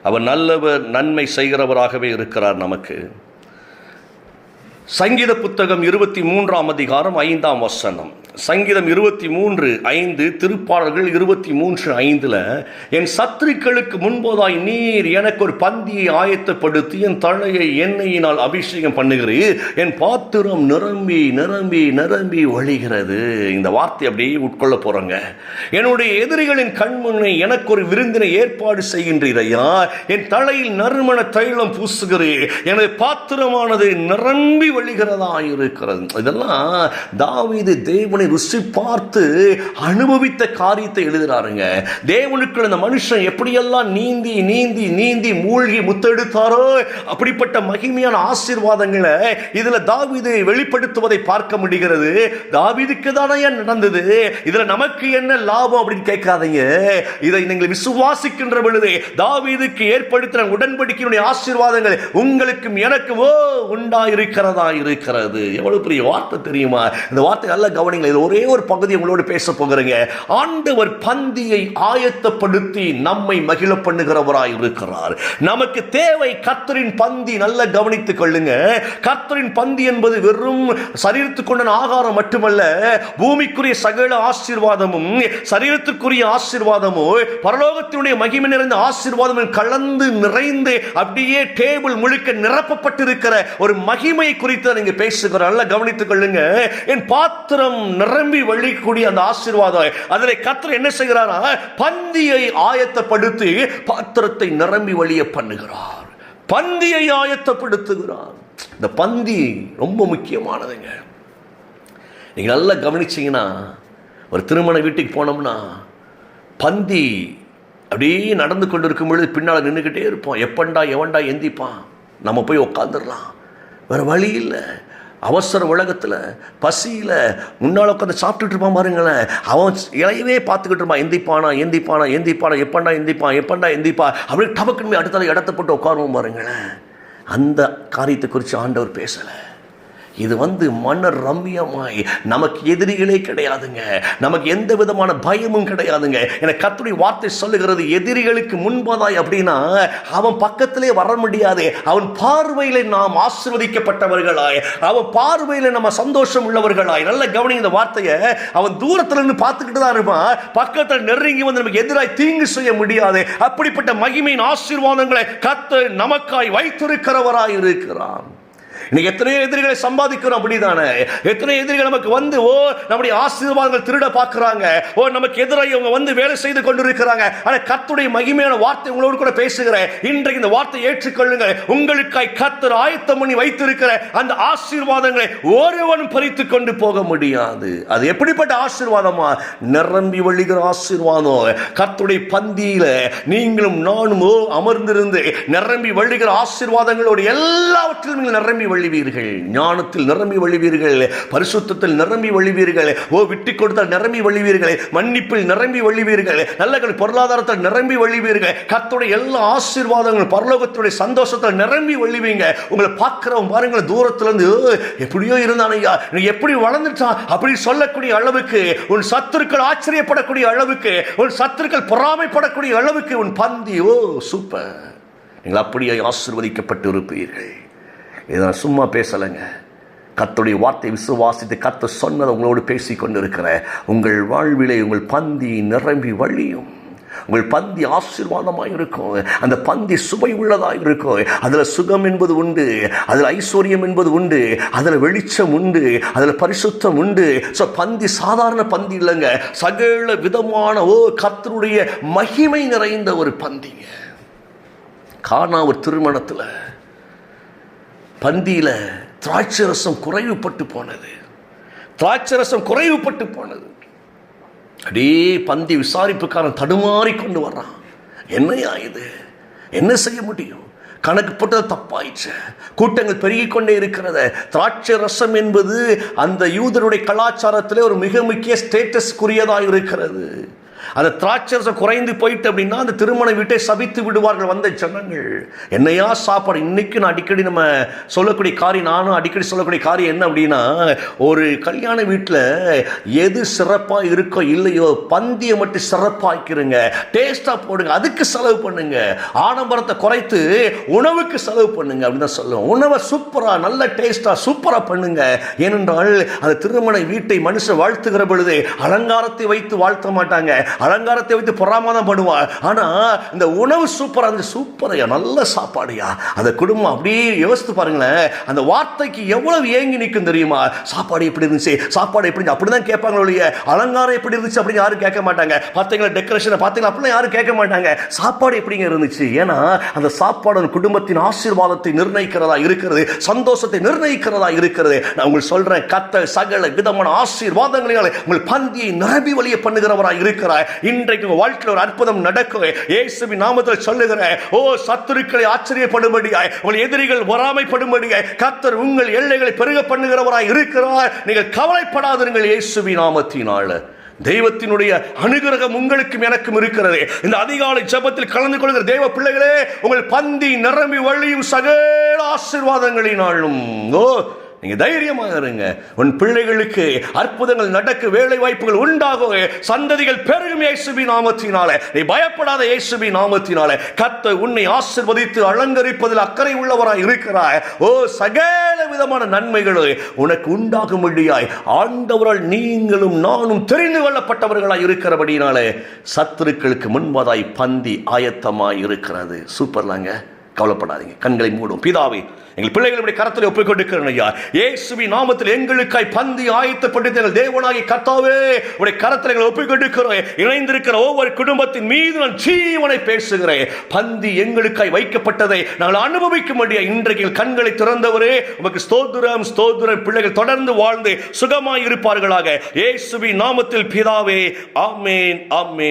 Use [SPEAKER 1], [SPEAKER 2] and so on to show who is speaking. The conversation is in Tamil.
[SPEAKER 1] அவர் நல்லவர், நன்மை செய்கிறவராகவே இருக்கிறார். நமக்கு சங்கீத புத்தகம் 23ஆம் அதிகாரம் 5ஆம் வசனம், சங்கீதம் 23:5, திருப்பாடல்கள் 23:5, என் சத்துருக்களுக்கு முன்பதாய் நீர் எனக்கு ஒரு பந்தியை ஆயத்தப்படுத்தி என் தலையை எண்ணெயினால் அபிஷேகம் பண்ணுகிறீர், என் பாத்திரம் நிரம்பி நிரம்பி நிரம்பி வழிகிறது. இந்த வார்த்தை அப்படியே உட்கொள்ள போறோங்க. என்னுடைய எதிரிகளின் கண்முன்னே எனக்கு ஒரு விருந்தினை ஏற்பாடு செய்கின்றீரையா, என் தலையில் நறுமண தைலம் பூசுகிறீர், எனது பாத்திரமானது நிரம்பி வழிகிறதா இருக்கிறது. இதெல்லாம் தாவீது தேவனை ருசி பார்த்து அனுபவித்த காரியத்தை எழுதுறாருங்க. தேவனுக்கு அந்த மனுஷன் எப்படியெல்லாம் நீந்தி நீந்தி நீந்தி மூழ்கி முத்தெடுத்தாரோ அப்படிப்பட்ட மகிமையான ஆசீர்வாதங்களை இதுல தாவீது வெளிப்படுத்துவதை பார்க்க முடிகிறது. தாவீதுக்கு தானே நடந்தது, இதுல நமக்கு என்ன லாபம் அப்படின்னு கேட்காதீங்க. இதை நீங்கள் விசுவாசிக்கின்ற பொழுது தாவீதுக்கு ஏற்படுத்தின உடன்படிக்கையுடைய ஆசீர்வாதங்கள் உங்களுக்கும் எனக்கும் உண்டாயிருக்கிறதா இருக்கிறது. எவ்வளவு பெரிய வார்த்தை தெரியுமா? இந்த வார்த்தை நல்ல கவனிங்க. இது ஒரே ஒரு பகுதி உங்களோடு பேச போகிறேங்க. ஆண்டவர் பந்தியை ஆயத்தப்படுத்தி நம்மை மகிழ பண்ணுகிறவராய் இருக்கிறார். நமக்கு தேவை கர்த்தரின் பந்தி. நல்ல கவனித்துக் கொள்ளுங்க. கர்த்தரின் பந்தி என்பது வெறும் சரீரத்துக்குண்டான ஆகாரம் மட்டுமல்ல, பூமிக்குரிய சகல ஆசீர்வாதமும் சரீரத்துக்குரிய ஆசீர்வாதமும் பரலோகத்தினுடைய மகிமை நிறைந்த ஆசீர்வாதமும் கலந்து நிறைந்து அப்படியே டேபிள் முழுக்க நிரப்பப்பட்டிருக்கிற ஒரு மகிமை குறித்து நீங்க பேசுகிற. நல்ல கவனித்துக் கொள்ளுங்க. என் பாத்திரம் நிரம்பி வழிக்கூடிய அந்த ஆசீர்வாதம், அதிலே கர்த்தர் என்ன செய்கிறாரா? பந்தியை ஆயத்தப்படுத்தி பாத்திரத்தை நிரம்பி வழிய பண்ணுகிறார். பந்தியை ஆயத்தப்படுத்துகிறார். இந்த பந்தி ரொம்ப முக்கியமானதுங்க. நீங்க நல்லா கவனிச்சீங்கன்னா, ஒரு திருமண வீட்டுக்கு போனோம்னா பந்தி அப்படியே நடந்து கொண்டு இருக்கும் பொழுது பின்னால் நின்றுக்கிட்டே இருப்போம். எப்பண்டா எவன்டா எந்திப்பான், நம்ம போய் உட்காந்துடலாம். வேற வழி இல்லை. அவசர உலகத்தில் பசியில் முன்னால் உட்காந்து சாப்பிட்டுட்டு இருப்பான் பாருங்களேன். அவன் இலையவே பார்த்துக்கிட்டு இருப்பான். எந்திப்பானா எந்திப்பானா எந்திப்பானா, எப்பண்டா எந்திப்பான் எப்பண்டா எந்திப்பா, அப்படியே டபக்குன்னு அடுத்த இடத்த போட்டு உட்காருவோம் பாருங்களேன். அந்த காரியத்தை குறித்து ஆண்டவர் பேசலை. இது மன ரம்மியமாய் நமக்கு எதிரிகளே கிடையாதுங்க. நமக்கு எந்த விதமான பயமும் கிடையாதுங்க. எனக்கு கர்த்தருடைய வார்த்தை சொல்லுகிறது, எதிரிகளுக்கு முன்பதாய் அப்படின்னா அவன் பக்கத்திலே வர முடியாது. அவன் பார்வையில நாம் ஆசீர்வதிக்கப்பட்டவர்களாய், அவன் பார்வையில நம்ம சந்தோஷம் உள்ளவர்களாய். நல்ல கவனிங்க இந்த வார்த்தையை. அவன் தூரத்துல இருந்து பார்த்துக்கிட்டு தான் இருப்பான். பக்கத்தில் நெருங்கி வந்து நமக்கு எதிராய் தீங்கு செய்ய முடியாது. அப்படிப்பட்ட மகிமையின் ஆசீர்வாதங்களை கர்த்தர் நமக்காய் வைத்திருக்கிறவராய் இருக்கிறான். இன்னைக்கு எத்தனையோ எதிரிகளை சம்பாதிக்கிறோம். அப்படிதானே? எத்தனை எதிரிகள் நமக்கு நம்முடைய ஆசீர்வாதங்கள் திருட பார்க்கிறாங்க. நமக்கு எதிராக இவங்க வேலை செய்து கொண்டிருக்கிறாங்க. ஆனால் கர்த்தருடைய மகிமையான வார்த்தை உங்களோடு கூட பேசுகிறேன். இன்றைக்கு இந்த வார்த்தை ஏற்றுக்கொள்ளுங்கள். உங்களுக்காய் கர்த்தர் ஆயத்தம் பண்ணி வைத்திருக்கிற அந்த ஆசீர்வாதங்களை ஒருவனும் பறித்து கொண்டு போக முடியாது. அது எப்படிப்பட்ட ஆசீர்வாதமா? நிரம்பி வழிகிற ஆசீர்வாதம். கர்த்தருடைய பந்தியில நீங்களும் நானும் அமர்ந்திருந்து நிரம்பி வழிகிற ஆசீர்வாதங்களோடு எல்லாவற்றிலும் நீங்கள் நிரம்பி வழிவீர்கள். ஞானத்தில் நிரம்பி வழிவீர்கள், பரிசுத்தத்தில் நிரம்பி வழிவீர்கள், விட்டு கொடுத்தால் நிரம்பி வழிவீர்கள், மன்னிப்பில் நிரம்பி வழிவீர்கள், நல்ல பொருளாதாரத்தில் நிரம்பி வழிவீர்கள். கர்த்தருடைய எல்லா ஆசீர்வாதங்களும் பரலோகத்துடைய சந்தோஷத்தில் நிரம்பி வழிவீங்க. உங்களை பார்க்கிறவங்க பாருங்க, தூரத்திலிருந்து எப்படியோ இருந்தானையா, எப்படி வளர்ந்துட்டான் அப்படி சொல்லக்கூடிய அளவுக்கு, உன் சத்துருக்கள் ஆச்சரியப்படக்கூடிய அளவுக்கு, உன் சத்துருக்கள் பொறாமைப்படக்கூடிய அளவுக்கு உன் பந்தி சூப்பர். நீங்கள் அப்படியே ஆசீர்வதிக்கப்பட்டு இருப்பீர்கள். இதை நான் சும்மா பேசலைங்க. கர்த்தருடைய வார்த்தை விசுவாசித்து கர்த்தர் சொன்னதை உங்களோடு பேசி கொண்டிருக்கிற உங்கள் வாழ்விலே உங்கள் பந்தி நிரம்பி வழியும். உங்கள் பந்தி ஆசீர்வாதமாக இருக்கும். அந்த பந்தி சுவை உள்ளதாக இருக்கும். அதில் சுகம் என்பது உண்டு, அதில் ஐஸ்வர்யம் என்பது உண்டு, அதில் வெளிச்சம் உண்டு, அதில் பரிசுத்தம் உண்டு. ஸோ பந்தி சாதாரண பந்தி இல்லைங்க, சகல விதமான கர்த்தருடைய மகிமை நிறைந்த ஒரு பந்திங்க. கானா ஒரு திருமணத்தில் பந்தியில் திராட்சை ரசம் குறைவுபட்டு போனது. திராட்சை ரசம் குறைவுபட்டு போனது. அப்படியே பந்தி விசாரிப்புக்காரன் தடுமாறி கொண்டு வர்றான். என்னையா இது, என்ன செய்ய முடியும்? கணக்கு போட்டது தப்பாயிடுச்சு. கூட்டங்கள் பெருகிக் கொண்டே இருக்கிறது. திராட்சை ரசம் என்பது அந்த யூதருடைய கலாச்சாரத்திலே ஒரு மிக முக்கிய ஸ்டேட்டஸ்க்குரியதாக இருக்கிறது. அந்த திராட்சரசம் குறைந்து போயிட்டு அப்படின்னா அந்த திருமண வீட்டை சபித்து விடுவார்கள் வந்த ஜனங்கள். என்னையா சாப்பாடு இன்னைக்கு நான் அடிக்கடி நம்ம சொல்லக்கூடிய காரியம், நானும் அடிக்கடி சொல்லக்கூடிய காரியம் என்ன அப்படின்னா, ஒரு கல்யாண வீட்டில் எது சிறப்பாக இருக்கோ இல்லையோ பந்தியை மட்டும் சிறப்பாக்கிறங்க, டேஸ்டா போடுங்க, அதுக்கு செலவு பண்ணுங்க. ஆடம்பரத்தை குறைத்து உணவுக்கு செலவு பண்ணுங்க அப்படின்னு தான் சொல்லுவோம். உணவை சூப்பரா நல்ல டேஸ்டா சூப்பரா பண்ணுங்க. ஏனென்றால் அந்த திருமண வீட்டை மனுஷன் வாழ்த்துகிற பொழுது அலங்காரத்தை வைத்து வாழ்த்த மாட்டாங்க, அலங்காரத்தை வைத்து பொறாமதான் பண்ணுவார். ஆனா இந்த உணவு சூப்பரா இருந்து, சூப்பரையா நல்ல சாப்பாடுயா, அந்த குடும்பம் அப்படியே யோசித்து பாருங்களேன், அந்த வார்த்தைக்கு எவ்வளவு ஏங்கி நிற்கும் தெரியுமா? சாப்பாடு எப்படி இருந்துச்சு, சாப்பாடு எப்படி அப்படிதான் கேட்பாங்களோ இல்லையா, அலங்காரம் எப்படி இருந்துச்சு அப்படின்னு யாரும் கேட்க மாட்டாங்க. பார்த்தீங்களா டெக்கரேஷன் பார்த்தீங்களா அப்படிலாம் யாரும் கேட்க மாட்டாங்க. சாப்பாடு எப்படிங்க இருந்துச்சு? ஏன்னா அந்த சாப்பாடு குடும்பத்தின் ஆசீர்வாதத்தை நிர்ணயிக்கிறதா இருக்கிறது, சந்தோஷத்தை நிர்ணயிக்கிறதா இருக்கிறது. நான் உங்களுக்கு சொல்றேன், கர்த்தர் சகல விதமான ஆசீர்வாதங்களால் உங்கள் பந்தியை நிரம்பி வழிய பண்ணுகிறவராய் இருக்கிறார். இன்றைக்கு உங்கள் வாழ்க்கையில் ஒரு அற்புதம் நடக்கும். இயேசுவின் நாமத்தில் சொல்லுகிறேன், ஓ சத்துருக்களை ஆச்சரியப்படும்படியாய், உங்கள் எதிரிகள் பொறாமைப்படும்படியாய் கர்த்தர் உங்கள் எல்லைகளை பெருக பண்ணுகிறவராய் இருக்கிறார். நீங்கள் கவலைப்படாதீர்கள். இயேசுவின் நாமத்தினால தெய்வத்தினுடைய அனுகிரகம் உங்களுக்கும் எனக்கும் இருக்கிறது. இந்த அதிகாலை ஜெபத்தில் கலந்து கொள்கிற தேவ பிள்ளைகளே, உங்கள் பந்தி நிரம்பி வழியும் சகல ஆசீர்வாதங்களினாலும் நீங்க தைரியமாக இருங்க. உன் பிள்ளைகளுக்கு அற்புதங்கள் நடக்க, வேலை வாய்ப்புகள் உண்டாகும், சந்ததிகள் பெருகும் இயேசுவின் நாமத்தினாலே. நீ பயப்படாத, இயேசுவின் நாமத்தினாலே கர்த்தர் உன்னை ஆசீர்வதித்து அலங்கரிப்பதில் அக்கறை உள்ளவராய் இருக்கிறாய். சகல விதமான நன்மைகளை உனக்கு உண்டாகும்படியாய் ஆண்டவரால் நீங்களும் நானும் தெரிந்து கொள்ளப்பட்டவர்களாய் இருக்கிறபடினாலே சத்துருக்களுக்கு முன்பதாய் பந்தி ஆயத்தமாய் இருக்கிறது. சூப்பர்லாங்க, கவலைப்படாதீங்க. கண்களை மூடும். பிதாவே, எங்கள் பிள்ளைகளுடைய கரத்தில் ஒப்புக் கொடுக்கிறேன் ஐயா. இயேசுவின் நாமத்தில் எங்களுக்காய் பந்தி ஆயத்தப்பட்டு எங்கள் தேவனாகிய கர்த்தாவே உடைய கரத்தில் எங்களை ஒப்புக் கொடுக்கிறோம். இணைந்திருக்கிற ஒவ்வொரு குடும்பத்தின் மீது நான் ஜீவனை பேசுகிறேன். பந்தி எங்களுக்காய் வைக்கப்பட்டதை நாங்கள் அனுபவிக்கும்படியா இன்றைக்கு கண்களை திறந்தவரே உமக்கு ஸ்தோத்திரம், ஸ்தோத்திரம். பிள்ளைகள் தொடர்ந்து வாழ்ந்து சுகமாய் இருப்பார்களாக. இயேசுவின் நாமத்தில் பிதாவே, ஆமென், ஆமென்.